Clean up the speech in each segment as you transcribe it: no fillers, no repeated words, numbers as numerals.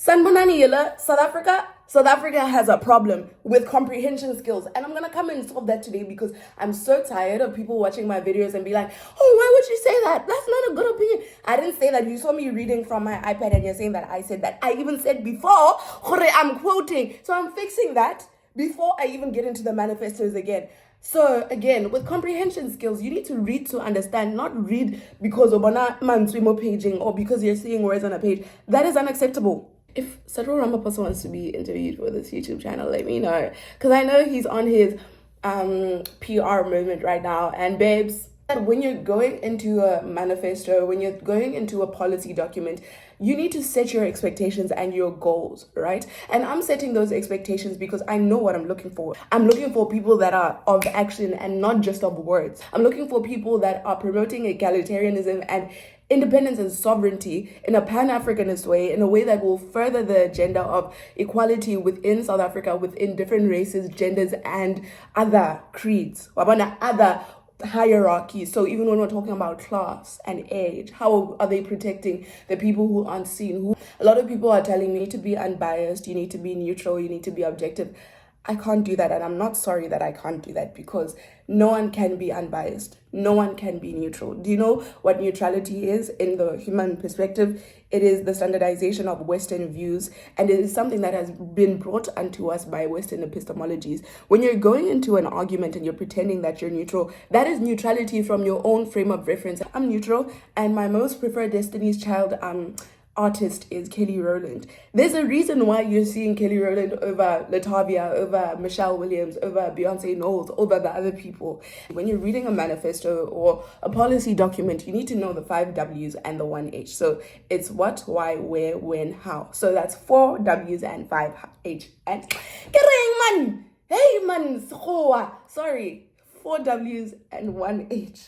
Sanibonani, julle. South Africa has a problem with comprehension skills, and I'm gonna come and solve that today because I'm so tired of people watching my videos and be like, oh, why would you say that? That's not a good opinion. I didn't say that. You saw me reading from my iPad and you're saying that I said that. I even said before, I'm quoting. So I'm fixing that before I even get into the manifestos again. So again, with comprehension skills, you need to read to understand, not read because obana manswimo paging or because you're seeing words on a page. That is unacceptable. If Cyril Ramaphosa wants to be interviewed for this YouTube channel, let me know. Because I know he's on his PR moment right now. And babes, when you're going into a manifesto, when you're going into a policy document, you need to set your expectations and your goals, right? And I'm setting those expectations because I know what I'm looking for. I'm looking for people that are of action and not just of words. I'm looking for people that are promoting egalitarianism and independence and sovereignty in a Pan-Africanist way, in a way that will further the agenda of equality within South Africa, within different races, genders, and other creeds, other hierarchies. So even when we're talking about class and age, how are they protecting the people who aren't seen? A lot of people are telling me to be unbiased, you need to be neutral, you need to be objective. I can't do that, and I'm not sorry that I can't do that because no one can be unbiased. No one can be neutral. Do you know what neutrality is in the human perspective? It is the standardization of Western views, and it is something that has been brought unto us by Western epistemologies. When you're going into an argument and you're pretending that you're neutral, that is neutrality from your own frame of reference. I'm neutral, and my most preferred Destiny's Child artist is Kelly Rowland. There's a reason why you're seeing Kelly Rowland over Latavia, over Michelle Williams, over Beyonce Knowles, over the other people. When you're reading a manifesto or a policy document, you need to know the 5 W's and the 1 H. So it's what, why, where, when, how. So that's 4 W's and 5 H. And man, hey man, sorry, 4 W's and 1 H.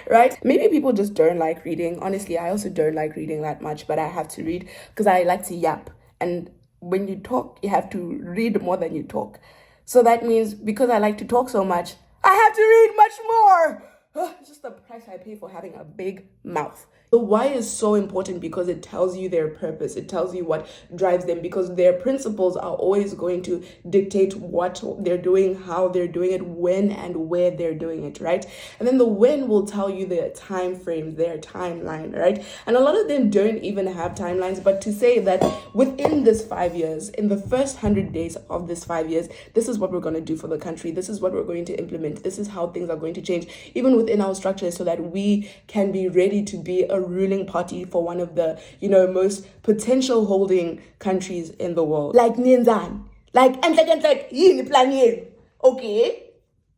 Right? Maybe people just don't like reading. Honestly, I also don't like reading that much, but I have to read because I like to yap. And when you talk, you have to read more than you talk. So that means because I like to talk so much, I have to read much more. It's just the price I pay for having a big mouth. The why is so important because it tells you their purpose. It tells you what drives them because their principles are always going to dictate what they're doing, how they're doing it, when and where they're doing it, right? And then the when will tell you their time frames, their timeline, right? And a lot of them don't even have timelines, but to say that within this 5 years, in the first 100 days of this 5 years, this is what we're going to do for the country. This is what we're going to implement. This is how things are going to change, even within our structures, so that we can be ready to be a ruling party for one of the, most potential holding countries in the world. Like Ninzan. Like yini plan. Okay.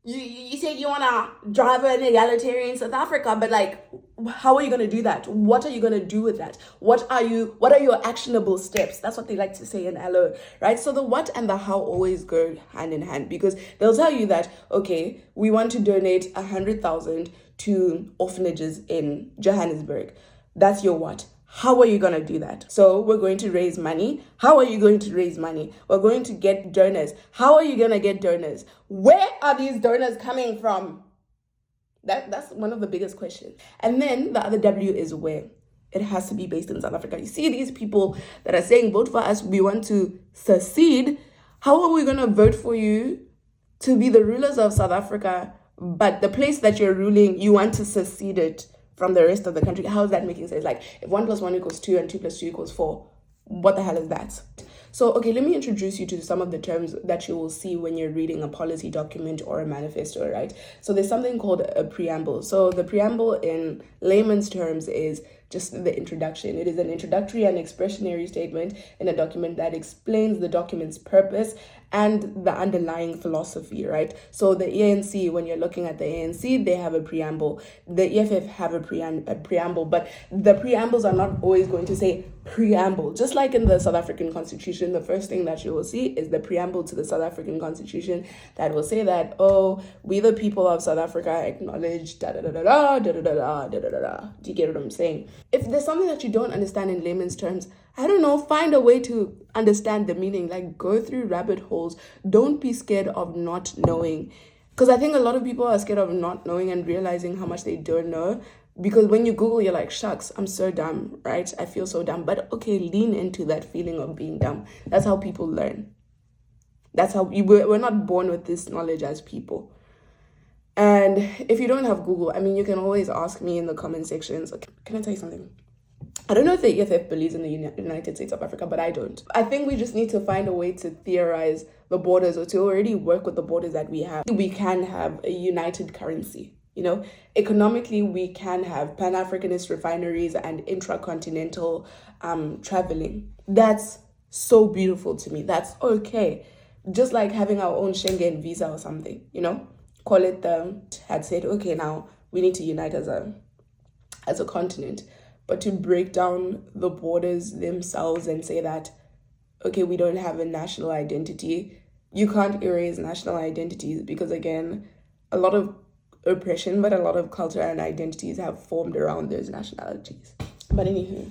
You say you wanna drive an egalitarian South Africa, but like, how are you gonna do that? What are you gonna do with that? What are your actionable steps? That's what they like to say in LO, right? So the what and the how always go hand in hand because they'll tell you that, okay, we want to donate 100,000 to orphanages in Johannesburg. That's your what. How are you going to do that? So we're going to raise money. How are you going to raise money? We're going to get donors. How are you going to get donors? Where are these donors coming from? That's one of the biggest questions. And then the other W is where. It has to be based in South Africa. You see these people that are saying, vote for us, we want to secede. How are we going to vote for you to be the rulers of South Africa, but the place that you're ruling, you want to secede it from the rest of the country? How is that making sense? Like, if 1 + 1 = 2 and 2 + 2 = 4, what the hell is that? So, okay, let me introduce you to some of the terms that you will see when you're reading a policy document or a manifesto, right? So there's something called a preamble. So the preamble in layman's terms is just the introduction. It is an introductory and expressionary statement in a document that explains the document's purpose and the underlying philosophy, right? So the ANC, when you're looking at the ANC, they have a preamble. The EFF have a preamble, but the preambles are not always going to say preamble. Just like in the South African Constitution, the first thing that you will see is the preamble to the South African Constitution that will say that, oh, we the people of South Africa acknowledge da-da-da-da-da, da-da-da-da, da-da-da-da. Do you get what I'm saying? If there's something that you don't understand in layman's terms, I don't know, find a way to understand the meaning, like go through rabbit holes. Don't be scared of not knowing. Because I think a lot of people are scared of not knowing and realizing how much they don't know. Because when you Google, you're like, shucks, I'm so dumb, right? I feel so dumb. But okay, lean into that feeling of being dumb. That's how people learn. That's how we're not born with this knowledge as people. And if you don't have Google, I mean, you can always ask me in the comment sections. Okay, can I tell you something? I don't know if the EFF believes in the United States of Africa, but I don't. I think we just need to find a way to theorize the borders, or to already work with the borders that we have. We can have a united currency. You know, economically, we can have Pan-Africanist refineries and intracontinental traveling. That's so beautiful to me. That's okay. Just like having our own Schengen visa or something, you know? Call it had said, okay, now we need to unite as a continent. But to break down the borders themselves and say that, okay, we don't have a national identity. You can't erase national identities because, again, a lot of oppression, but a lot of culture and identities have formed around those nationalities. But anywho,